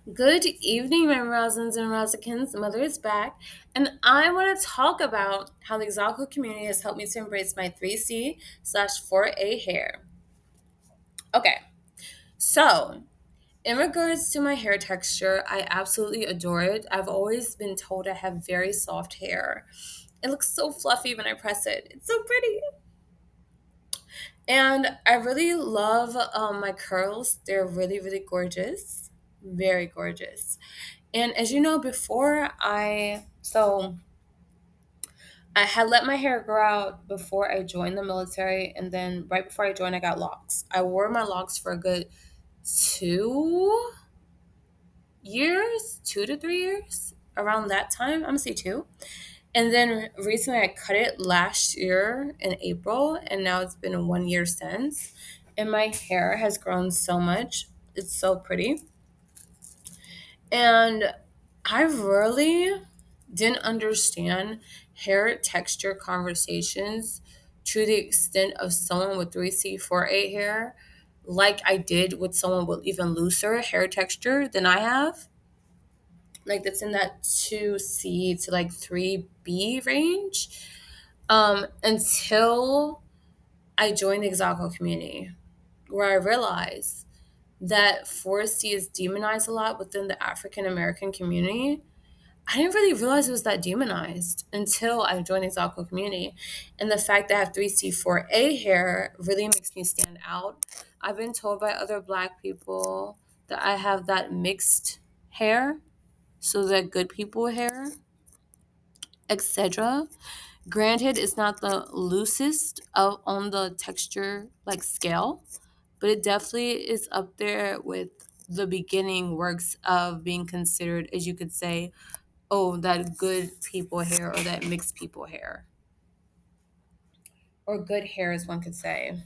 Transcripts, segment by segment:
Good evening, my Rosans and Rosikins. Mother is back, and I want to talk about how the Exotical community has helped me to embrace my 3C/4A hair. Okay, so in regards to my hair texture, I absolutely adore it. I've always been told I have very soft hair. It looks so fluffy when I press it. It's so pretty. And I really love my curls. They're really, really gorgeous. Very gorgeous. And as you know, I had let my hair grow out before I joined the military, and then right before I joined, I got locks. I wore my locks for a good 2 years, 2 to 3 years, around that time. I'm gonna say two. And then recently, I cut it last year in April, and now it's been 1 year since. And my hair has grown so much. It's so pretty. And I really didn't understand hair texture conversations to the extent of someone with 3C/4A hair, like I did with someone with even looser hair texture than I have. Like that's in that 2C to like 3B range. Until I joined the Exotical community, where I realized that 4C is demonized a lot within the African American community. I didn't really realize it was that demonized until I joined the Exotical community. And the fact that I have 3C/4A hair really makes me stand out. I've been told by other Black people that I have that mixed hair, so that good people hair, etc. Granted, it's not the loosest on the texture like scale, but it definitely is up there with the beginning works of being considered, as you could say, oh, that good people hair or that mixed people hair, or good hair, as one could say.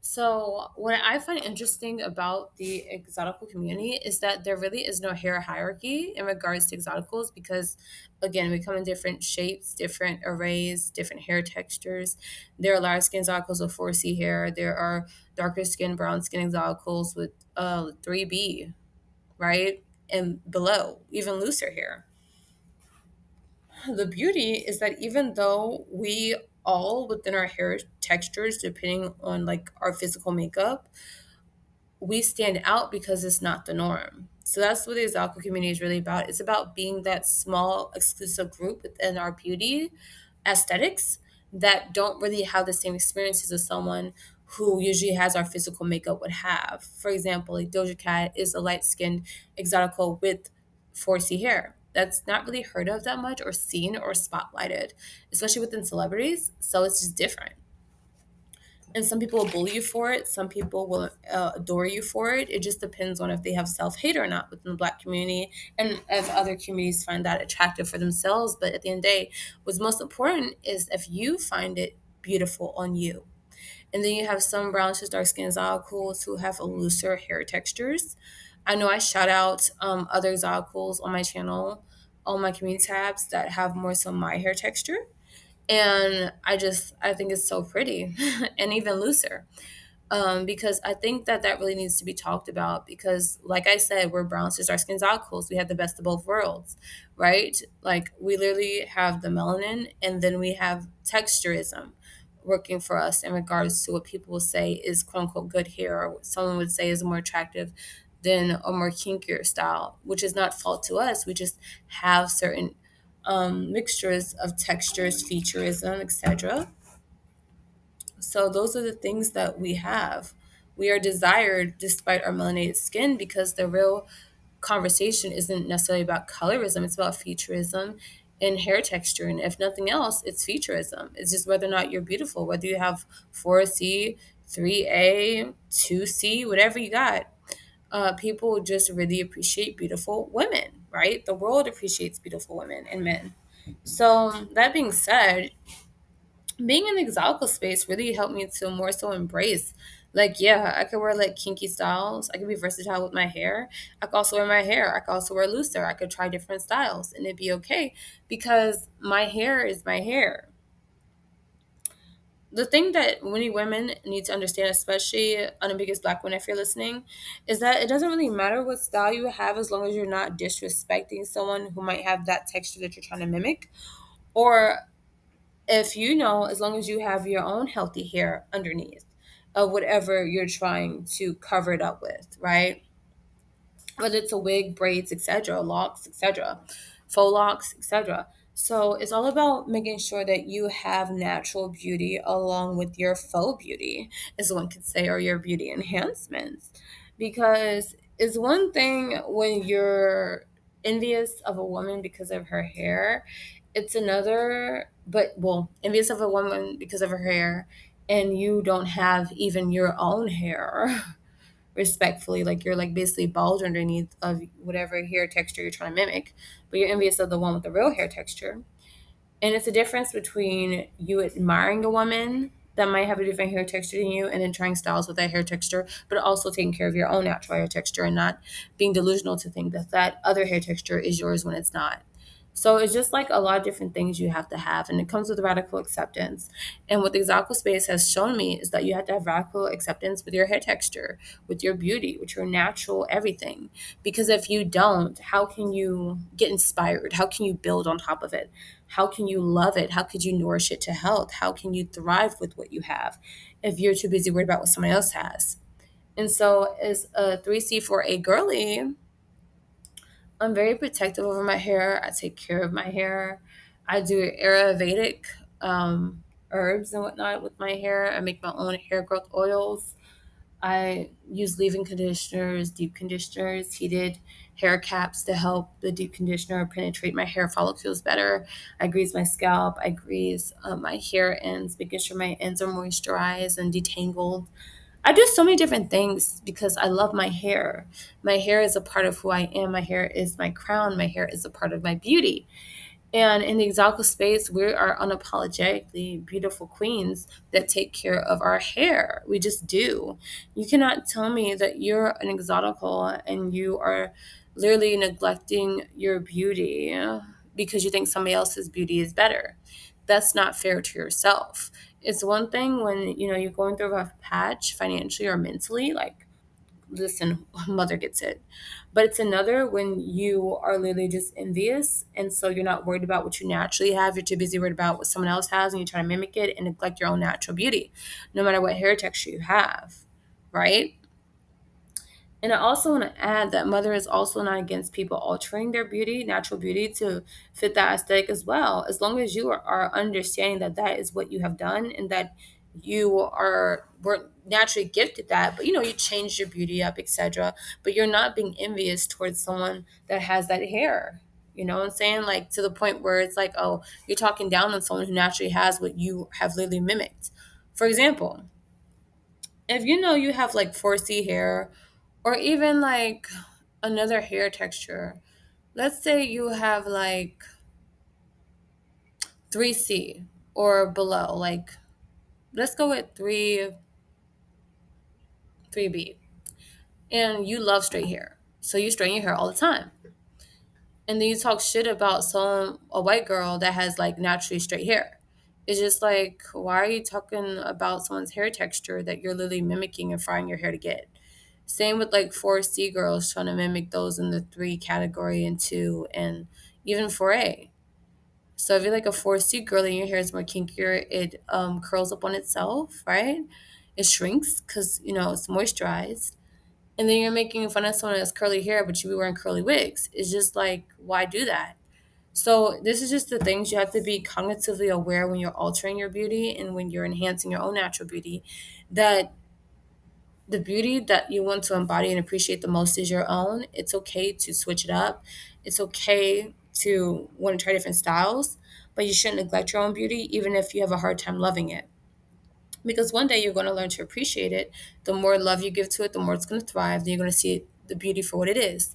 So, what I find interesting about the exotical community is that there really is no hair hierarchy in regards to exoticals because, again, we come in different shapes, different arrays, different hair textures. There are light skin exoticals with 4C hair. There are darker skin, brown skin exoticals with 3B, right? And below, even looser hair. The beauty is that even though we all within our hair textures, depending on like our physical makeup, we stand out because it's not the norm. So that's what the Exotica community is really about. It's about being that small, exclusive group within our beauty aesthetics that don't really have the same experiences as someone who usually has our physical makeup would have. For example, like Doja Cat is a light skinned exotical with 4C hair. That's not really heard of that much or seen or spotlighted, especially within celebrities. So it's just different. And some people will bully you for it. Some people will adore you for it. It just depends on if they have self hate or not within the Black community, and if other communities find that attractive for themselves. But at the end of the day, what's most important is if you find it beautiful on you. And then you have some brown to dark skin exoticals who have looser hair textures. I know I shout out other exoticals on my channel, on my community tabs that have more so my hair texture, and I think it's so pretty and even looser, because I think that that really needs to be talked about because like I said, we're brown cis dark skin alcohols. We have the best of both worlds, right? Like we literally have the melanin and then we have texturism working for us in regards to what people will say is quote unquote good hair, or what someone would say is more attractive than a more kinkier style, which is not fault to us. We just have certain mixtures of textures, featureism, etc. So those are the things that we have. We are desired despite our melanated skin because the real conversation isn't necessarily about colorism, it's about featureism and hair texture. And if nothing else, it's featureism. It's just whether or not you're beautiful, whether you have 4C, 3A, 2C, whatever you got. People just really appreciate beautiful women, right? The world appreciates beautiful women and men. So that being said, being in the exotical space really helped me to more so embrace, like, yeah, I could wear like kinky styles. I could be versatile with my hair. I could also wear my hair. I could also wear looser. I could try different styles and it'd be okay because my hair is my hair. the thing that many women need to understand, especially unambiguous black women, if you're listening, is that it doesn't really matter what style you have as long as you're not disrespecting someone who might have that texture that you're trying to mimic. Or if you know, as long as you have your own healthy hair underneath of whatever you're trying to cover it up with, right? Whether it's a wig, braids, etc., locks, etc., faux locks, etc. So it's all about making sure that you have natural beauty along with your faux beauty, as one could say, or your beauty enhancements. Because it's one thing when you're envious of a woman because of her hair, it's another, but well, envious of a woman because of her hair, and you don't have even your own hair. Respectfully, like you're like basically bald underneath of whatever hair texture you're trying to mimic, but you're envious of the one with the real hair texture. And it's a difference between you admiring a woman that might have a different hair texture than you and then trying styles with that hair texture, but also taking care of your own natural hair texture and not being delusional to think that that other hair texture is yours when it's not. So it's just like a lot of different things you have to have, and it comes with radical acceptance. And what the Exotical space has shown me is that you have to have radical acceptance with your hair texture, with your beauty, with your natural everything. Because if you don't, how can you get inspired? How can you build on top of it? How can you love it? How could you nourish it to health? How can you thrive with what you have if you're too busy worried about what someone else has? And so, as a 3C4A girly, I'm very protective over my hair. I take care of my hair. I do Ayurvedic herbs and whatnot with my hair. I make my own hair growth oils. I use leave-in conditioners, deep conditioners, heated hair caps to help the deep conditioner penetrate my hair follicles better. I grease my scalp. I grease my hair ends, making sure my ends are moisturized and detangled. I do so many different things because I love my hair. My hair is a part of who I am. My hair is my crown. My hair is a part of my beauty. And in the exotic space, we are unapologetically beautiful queens that take care of our hair. We just do. You cannot tell me that you're an exotical and you are literally neglecting your beauty because you think somebody else's beauty is better. That's not fair to yourself. It's one thing when you're going through a rough patch financially or mentally, like listen, mother gets it. But it's another when you are literally just envious. And so you're not worried about what you naturally have. You're too busy worried about what someone else has and you try to mimic it and neglect your own natural beauty, no matter what hair texture you have. Right. And I also want to add that mother is also not against people altering their beauty, natural beauty, to fit that aesthetic as well. As long as you are understanding that that is what you have done and that you were naturally gifted that, but you changed your beauty up, etc. But you're not being envious towards someone that has that hair. You know what I'm saying? Like to the point where it's like, oh, you're talking down on someone who naturally has what you have literally mimicked. For example, if you know you have like 4C hair or even like another hair texture, let's say you have like 3C or below, like let's go with 3B, and you love straight hair. So you straighten your hair all the time. And then you talk shit about a white girl that has like naturally straight hair. It's just like, why are you talking about someone's hair texture that you're literally mimicking and frying your hair to get? Same with like 4C girls trying to mimic those in the 3 category and 2 and even 4A. So if you're like a 4C girl and your hair is more kinkier, it curls up on itself, right? It shrinks because, it's moisturized. And then you're making fun of someone that has curly hair, but you be wearing curly wigs. It's just like, why do that? So this is just the things you have to be cognitively aware when you're altering your beauty and when you're enhancing your own natural beauty, that the beauty that you want to embody and appreciate the most is your own. It's okay to switch it up. It's okay to want to try different styles, but you shouldn't neglect your own beauty, even if you have a hard time loving it. Because one day you're going to learn to appreciate it. The more love you give to it, the more it's going to thrive. Then you're going to see the beauty for what it is.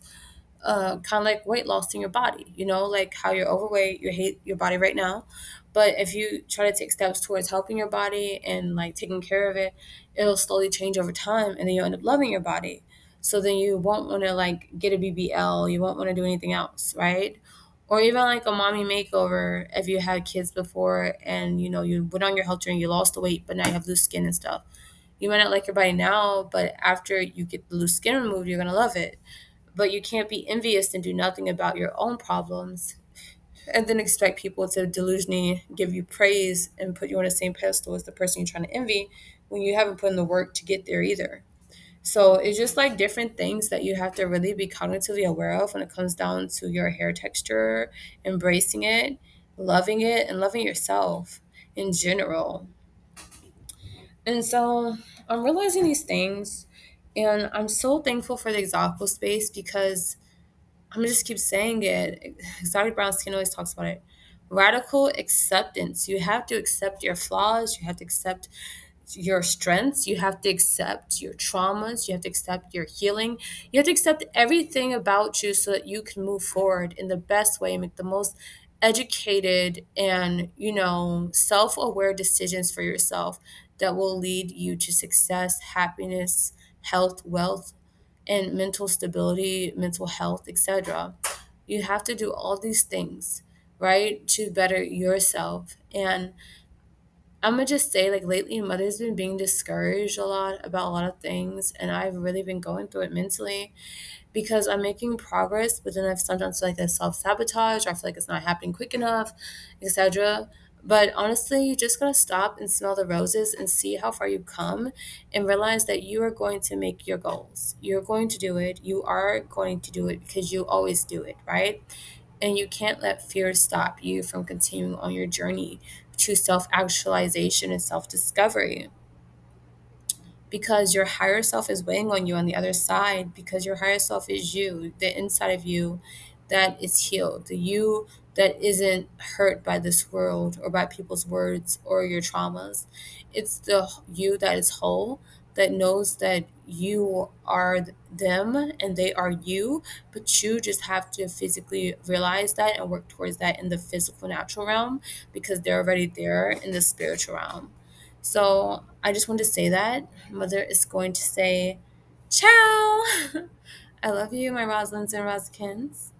Kind of like weight loss in your body, like how you're overweight, you hate your body right now. But if you try to take steps towards helping your body and like taking care of it, it'll slowly change over time and then you'll end up loving your body. So then you won't want to like get a BBL, you won't want to do anything else, right? Or even like a mommy makeover if you had kids before and you went on your health journey, you lost the weight, but now you have loose skin and stuff. You might not like your body now, but after you get the loose skin removed, you're gonna love it. But you can't be envious and do nothing about your own problems and then expect people to delusionally give you praise and put you on the same pedestal as the person you're trying to envy when you haven't put in the work to get there either. So it's just like different things that you have to really be cognitively aware of when it comes down to your hair texture, embracing it, and loving yourself in general. And so I'm realizing these things, and I'm so thankful for the exotic space because I'm gonna just keep saying it. Exotic brown skin always talks about it. Radical acceptance. You have to accept your flaws. You have to accept your strengths. You have to accept your traumas. You have to accept your healing. You have to accept everything about you so that you can move forward in the best way, make the most educated and, self aware decisions for yourself that will lead you to success, happiness, health, wealth, and mental stability, mental health, etc. You have to do all these things, right, to better yourself. And I'm gonna just say, like, lately, mother's been being discouraged a lot about a lot of things, and I've really been going through it mentally because I'm making progress, but then I've sometimes feel like I self sabotage, or I feel like it's not happening quick enough, etc. But honestly, you just gotta stop and smell the roses and see how far you've come and realize that you are going to make your goals. You're going to do it. You are going to do it because you always do it, right? And you can't let fear stop you from continuing on your journey to self actualization and self discovery because your higher self is weighing on you on the other side because your higher self is you, the inside of you that is healed, the you that isn't hurt by this world or by people's words or your traumas. It's the you that is whole, that knows that you are them and they are you, but you just have to physically realize that and work towards that in the physical natural realm because they're already there in the spiritual realm. So I just wanted to say that. Mother is going to say, ciao. I love you, my Roslins and Roskins.